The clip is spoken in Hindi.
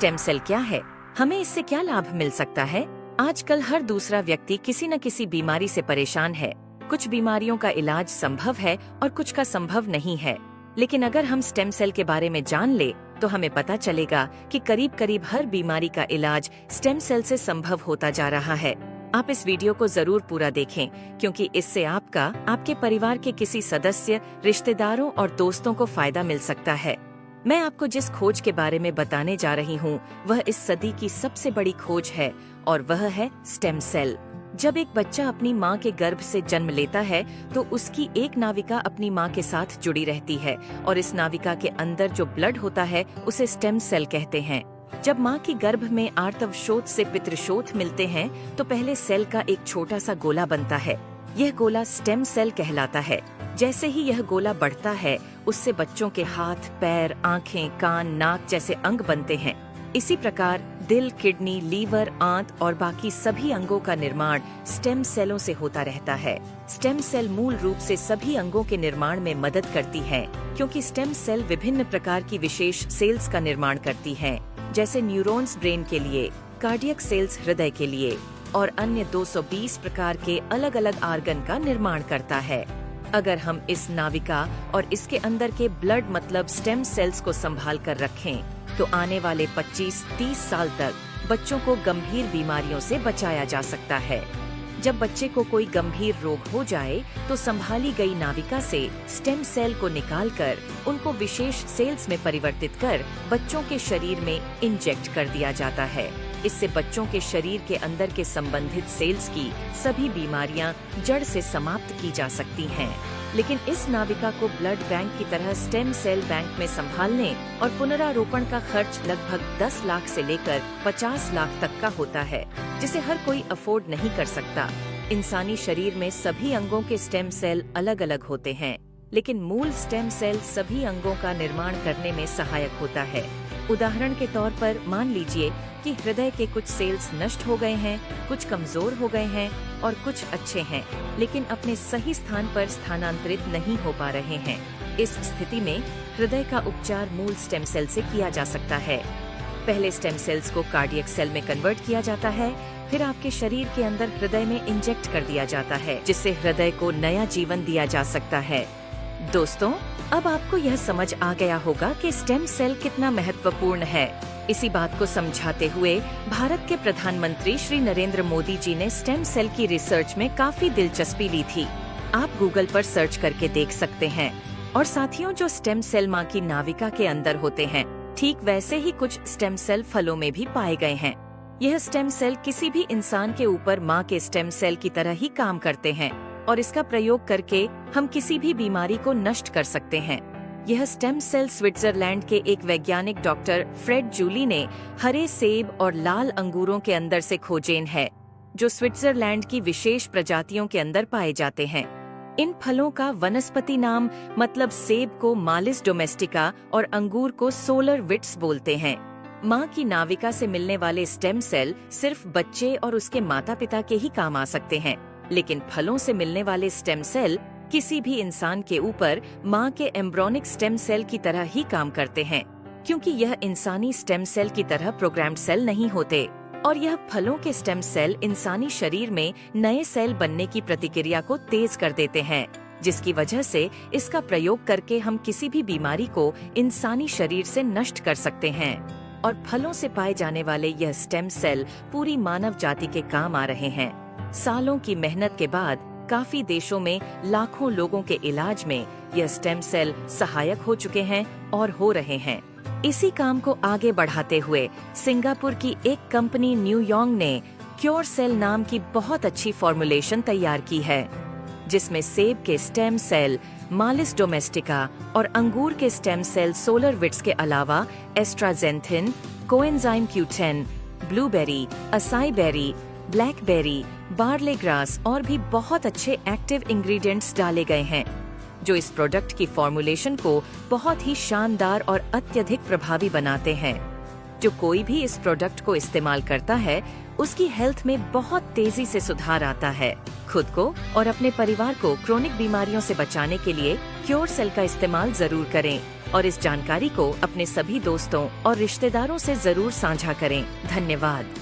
स्टेम सेल क्या है, हमें इससे क्या लाभ मिल सकता है? आजकल हर दूसरा व्यक्ति किसी न किसी बीमारी से परेशान है। कुछ बीमारियों का इलाज संभव है और कुछ का संभव नहीं है। लेकिन अगर हम स्टेम सेल के बारे में जान ले तो हमें पता चलेगा कि करीब करीब हर बीमारी का इलाज स्टेम सेल से संभव होता जा रहा है। आप इस वीडियो को जरूर पूरा देखें, क्योंकि इससे आपका, आपके परिवार के किसी सदस्य, रिश्तेदारों और दोस्तों को फायदा मिल सकता है। मैं आपको जिस खोज के बारे में बताने जा रही हूँ वह इस सदी की सबसे बड़ी खोज है, और वह है स्टेम सेल। जब एक बच्चा अपनी माँ के गर्भ से जन्म लेता है तो उसकी एक नाविका अपनी माँ के साथ जुड़ी रहती है, और इस नाविका के अंदर जो ब्लड होता है उसे स्टेम सेल कहते हैं। जब माँ की गर्भ में आर्तव शोथ से पितृशोथ मिलते हैं तो पहले सेल का एक छोटा सा गोला बनता है। यह गोला स्टेम सेल कहलाता है। जैसे ही यह गोला बढ़ता है उससे बच्चों के हाथ, पैर, आँखें, कान, नाक जैसे अंग बनते हैं। इसी प्रकार दिल, किडनी, लीवर, आंत और बाकी सभी अंगों का निर्माण स्टेम सेलों से होता रहता है। स्टेम सेल मूल रूप से सभी अंगों के निर्माण में मदद करती है, क्योंकि स्टेम सेल विभिन्न प्रकार की विशेष सेल्स का निर्माण करती हैं, जैसे न्यूरॉन्स ब्रेन के लिए, कार्डियक सेल्स हृदय के लिए, और अन्य 220 प्रकार के अलग अलग आर्गन का निर्माण करता है। अगर हम इस नाविका और इसके अंदर के ब्लड मतलब स्टेम सेल्स को संभाल कर रखें तो आने वाले 25-30 साल तक बच्चों को गंभीर बीमारियों से बचाया जा सकता है। जब बच्चे को कोई गंभीर रोग हो जाए तो संभाली गई नाविका से स्टेम सेल को निकालकर उनको विशेष सेल्स में परिवर्तित कर बच्चों के शरीर में इंजेक्ट कर दिया जाता है। इससे बच्चों के शरीर के अंदर के संबंधित सेल्स की सभी बीमारियां जड़ से समाप्त की जा सकती हैं। लेकिन इस नाविका को ब्लड बैंक की तरह स्टेम सेल बैंक में संभालने और पुनरारोपण का खर्च लगभग 10 लाख से लेकर 50 लाख तक का होता है, जिसे हर कोई अफोर्ड नहीं कर सकता। इंसानी शरीर में सभी अंगों के स्टेम सेल अलग अलग होते हैं, लेकिन मूल स्टेम सेल सभी अंगों का निर्माण करने में सहायक होता है। उदाहरण के तौर पर मान लीजिए कि हृदय के कुछ सेल्स नष्ट हो गए हैं, कुछ कमजोर हो गए हैं और कुछ अच्छे हैं, लेकिन अपने सही स्थान पर स्थानांतरित नहीं हो पा रहे हैं। इस स्थिति में हृदय का उपचार मूल स्टेम सेल से किया जा सकता है। पहले स्टेम सेल्स को कार्डियक सेल में कन्वर्ट किया जाता है, फिर आपके शरीर के अंदर हृदय में इंजेक्ट कर दिया जाता है, जिससे हृदय को नया जीवन दिया जा सकता है। दोस्तों, अब आपको यह समझ आ गया होगा कि स्टेम सेल कितना महत्वपूर्ण है। इसी बात को समझाते हुए भारत के प्रधानमंत्री श्री नरेंद्र मोदी जी ने स्टेम सेल की रिसर्च में काफी दिलचस्पी ली थी। आप गूगल पर सर्च करके देख सकते हैं। और साथियों, जो स्टेम सेल माँ की नाविका के अंदर होते हैं, ठीक वैसे ही कुछ स्टेम सेल फलों में भी पाए गए हैं। यह स्टेम सेल किसी भी इंसान के ऊपर माँ के स्टेम सेल की तरह ही काम करते हैं, और इसका प्रयोग करके हम किसी भी बीमारी को नष्ट कर सकते हैं। यह स्टेम सेल स्विट्जरलैंड के एक वैज्ञानिक डॉक्टर फ्रेड जूली ने हरे सेब और लाल अंगूरों के अंदर से खोजेन है, जो स्विट्जरलैंड की विशेष प्रजातियों के अंदर पाए जाते हैं। इन फलों का वनस्पति नाम मतलब सेब को मालिस डोमेस्टिका और अंगूर को सोलर विट्स बोलते हैं। माँ की नाविका से मिलने वाले स्टेम सेल सिर्फ बच्चे और उसके माता पिता के ही काम आ सकते हैं, लेकिन फलों से मिलने वाले स्टेम सेल किसी भी इंसान के ऊपर माँ के एम्ब्रोनिक स्टेम सेल की तरह ही काम करते हैं, क्योंकि यह इंसानी स्टेम सेल की तरह प्रोग्राम्ड सेल नहीं होते। और यह फलों के स्टेम सेल इंसानी शरीर में नए सेल बनने की प्रतिक्रिया को तेज कर देते हैं, जिसकी वजह से इसका प्रयोग करके हम किसी भी बीमारी को इंसानी शरीर से नष्ट कर सकते हैं। और फलों से पाए जाने वाले यह स्टेम सेल पूरी मानव जाति के काम आ रहे हैं। सालों की मेहनत के बाद काफी देशों में लाखों लोगों के इलाज में यह स्टेम सेल सहायक हो चुके हैं और हो रहे हैं। इसी काम को आगे बढ़ाते हुए सिंगापुर की एक कंपनी न्यूयॉन्ग ने क्योर सेल नाम की बहुत अच्छी फॉर्मुलेशन तैयार की है, जिसमें सेब के स्टेम सेल मालिस डोमेस्टिका और अंगूर के स्टेम सेल सोलर विट्स के अलावा astaxanthin, coenzyme Q10, blueberry, acai berry, blackberry, barley grass और भी बहुत अच्छे एक्टिव इंग्रेडिएंट्स डाले गए हैं, जो इस प्रोडक्ट की फॉर्मुलेशन को बहुत ही शानदार और अत्यधिक प्रभावी बनाते हैं। जो कोई भी इस प्रोडक्ट को इस्तेमाल करता है उसकी हेल्थ में बहुत तेजी से सुधार आता है। खुद को और अपने परिवार को क्रोनिक बीमारियों से बचाने के लिए क्योर सेल का इस्तेमाल जरूर करें। और इस जानकारी को अपने सभी दोस्तों और रिश्तेदारों से जरूर साझा करें। धन्यवाद।